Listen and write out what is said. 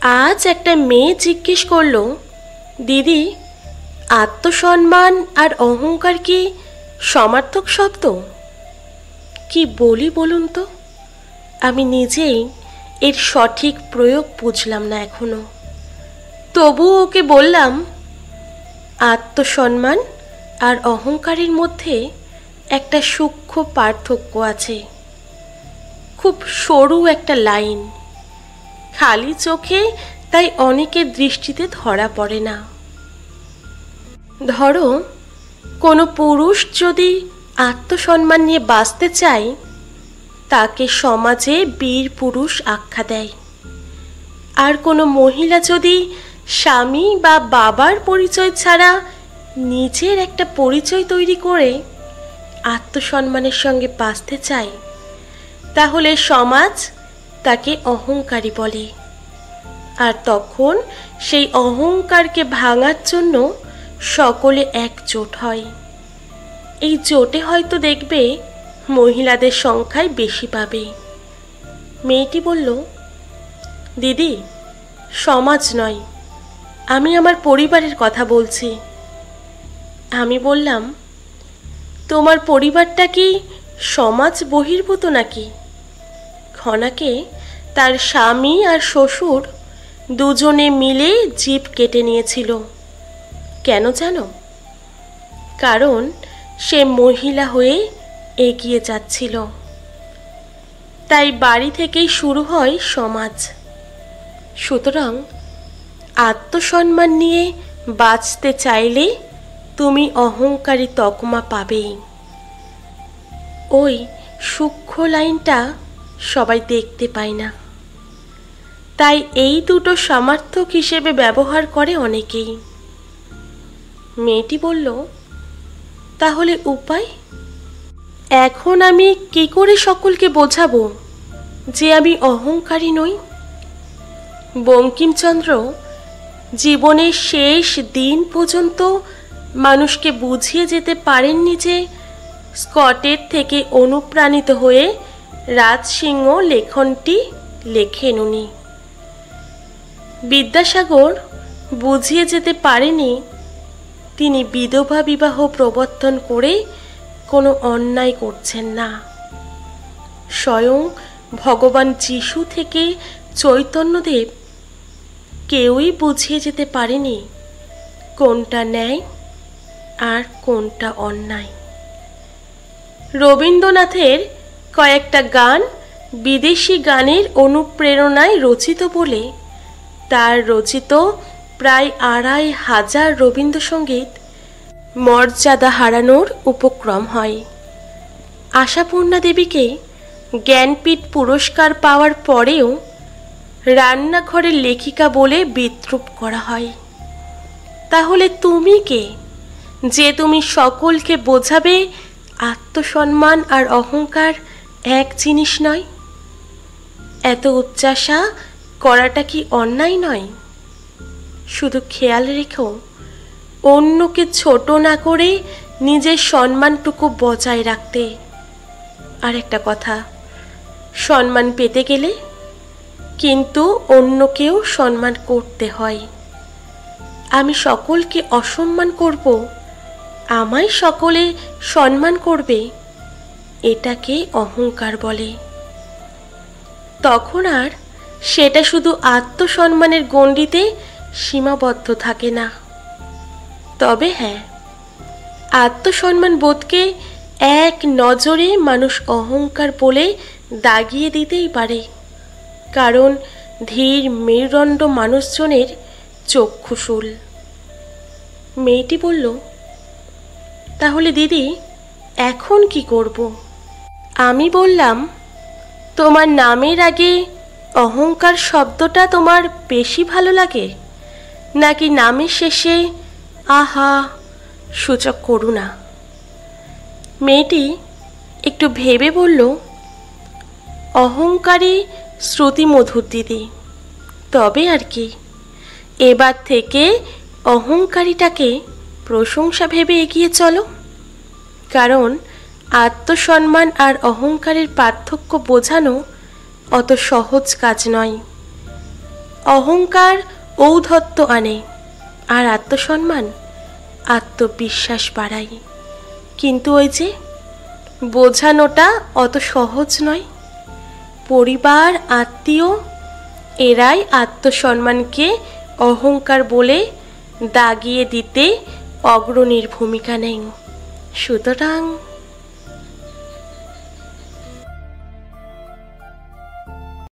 আজ একটা মেয়ে জিজ্ঞেস করলো, দিদি, আত্মসম্মান আর অহংকার কি সমার্থক শব্দ? কি বলি বলুন তো? আমি নিজেই এর সঠিক প্রয়োগ বুঝলাম না এখনো। তবুও ওকে বললাম, আত্মসম্মান আর অহংকারের মধ্যে একটা সূক্ষ্ম পার্থক্য আছে, খুব সরু একটা লাইন। খালি চোখে তাই অনেকের দৃষ্টিতে ধরা পড়ে না। ধরো, কোনো পুরুষ যদি আত্মসম্মান নিয়ে বাঁচতে চায়, তাকে সমাজে বীর পুরুষ আখ্যা দেয়। আর কোনো মহিলা যদি স্বামী বা বাবার পরিচয় ছাড়া নিজের একটা পরিচয় তৈরি করে আত্মসম্মানের সঙ্গে বাঁচতে চায়, তাহলে সমাজ তাকে অহংকারী বলে। আর তখন সেই অহংকারকে ভাঙার জন্য সকলে একজোট হয়। এই জোটে হয়তো দেখবে মহিলাদের সংখ্যায় বেশি পাবে। মেয়েটি বলল, দিদি, সমাজ নয়, আমি আমার পরিবারের কথা বলছি। আমি বললাম, তোমার পরিবারটা কি সমাজ বহির্ভূত নাকি? খনাকে তার স্বামী আর শ্বশুর দুজনে মিলে জিভ কেটে নিয়েছিল। কেন জানো? কারণ সে মহিলা হয়ে এগিয়ে যাচ্ছিল। তাই বাড়ি থেকেই শুরু হয় সমাজ। সুতরাং আত্মসম্মান নিয়ে বাঁচতে চাইলে তুমি অহংকারী তকমা পাবেই। ওই সূক্ষ্ম লাইনটা সবাই দেখতে পায় না, তাই এই দুটো সমার্থক হিসেবে ব্যবহার করে অনেকেই। মেয়েটি বলল, তাহলে উপায়? এখন আমি কি করে সকলকে বোঝাবো যে আমি অহংকারী নই? বঙ্কিমচন্দ্র জীবনের শেষ দিন পর্যন্ত মানুষকে বুঝিয়ে যেতে পারেননি যে স্কটের থেকে অনুপ্রাণিত হয়ে রাজসিংহ লেখনটি লেখেন উনি। বিদ্যাসাগর বুঝিয়ে যেতে পারেনি তিনি বিধবা বিবাহ প্রবর্তন করে কোনো অন্যায় করছেন না। স্বয়ং ভগবান যিশু থেকে চৈতন্যদেব কেউই বুঝিয়ে যেতে পারেনি কোনটা ন্যায় আর কোনটা অন্যায়। রবীন্দ্রনাথের কয়েকটা গান বিদেশি গানের অনুপ্রেরণায় রচিত বলে তার রচিত প্রায় ২৫০০ রবীন্দ্রসঙ্গীত মর্যাদা হারানোর উপক্রম হয়। আশাপূর্ণা দেবীকে জ্ঞানপীঠ পুরস্কার পাওয়ার পরেও রান্নাঘরের লেখিকা বলে বিদ্রূপ করা হয়। তাহলে তুমি কে যে তুমি সকলকে বোঝাবে আত্মসম্মান আর অহংকার এক জিনিস নয়? এত উচ্চাসা করাটা কি অন্যায় নয়? শুধু খেয়াল রেখো, অন্যকে ছোট না করে নিজের সম্মানটুকু বজায় রাখতে। আর একটা কথা, সম্মান পেতে গেলে কিন্তু অন্যকেও সম্মান করতে হয়। আমি সকলকে অসম্মান করব, আমায় সকলে সম্মান করবে, এটাকে অহংকার বলে। তখন আর সেটা শুধু আত্মসম্মানের গণ্ডিতে সীমাবদ্ধ থাকে না। তবে হ্যাঁ, আত্মসম্মান বোধকে এক নজরে মানুষ অহংকার বলে দাগিয়ে দিতেই পারে, কারণ ধীর মেরুদণ্ড মানুষজনের চক্ষুশূল। মেয়েটি বলল, তাহলে দিদি, এখন কি করব? আমি বললাম, তোমার নামের আগে অহংকার শব্দটা তোমার বেশি ভালো লাগে, নাকি নামের শেষে আহা সূচক করুণা? মেয়েটি একটু ভেবে বলল, অহংকারী শ্রুতিমধুর দিদি, তবে আর কি, এবার থেকে অহংকারীটাকে প্রশংসা ভেবে এগিয়ে চলো। কারণ আত্মসম্মান আর অহংকারের পার্থক্য বোঝানো অত সহজ কাজ নয়। অহংকার ঔদ্ধত্য আনে, আর আত্মসম্মান আত্মবিশ্বাস বাড়ায়। কিন্তু ওই যে বোঝানোটা অত সহজ নয়। পরিবার, আত্মীয়, এরাই আত্মসম্মানকে অহংকার বলে দাগিয়ে দিতে অগ্রণীর ভূমিকা নেয়। সুতরাং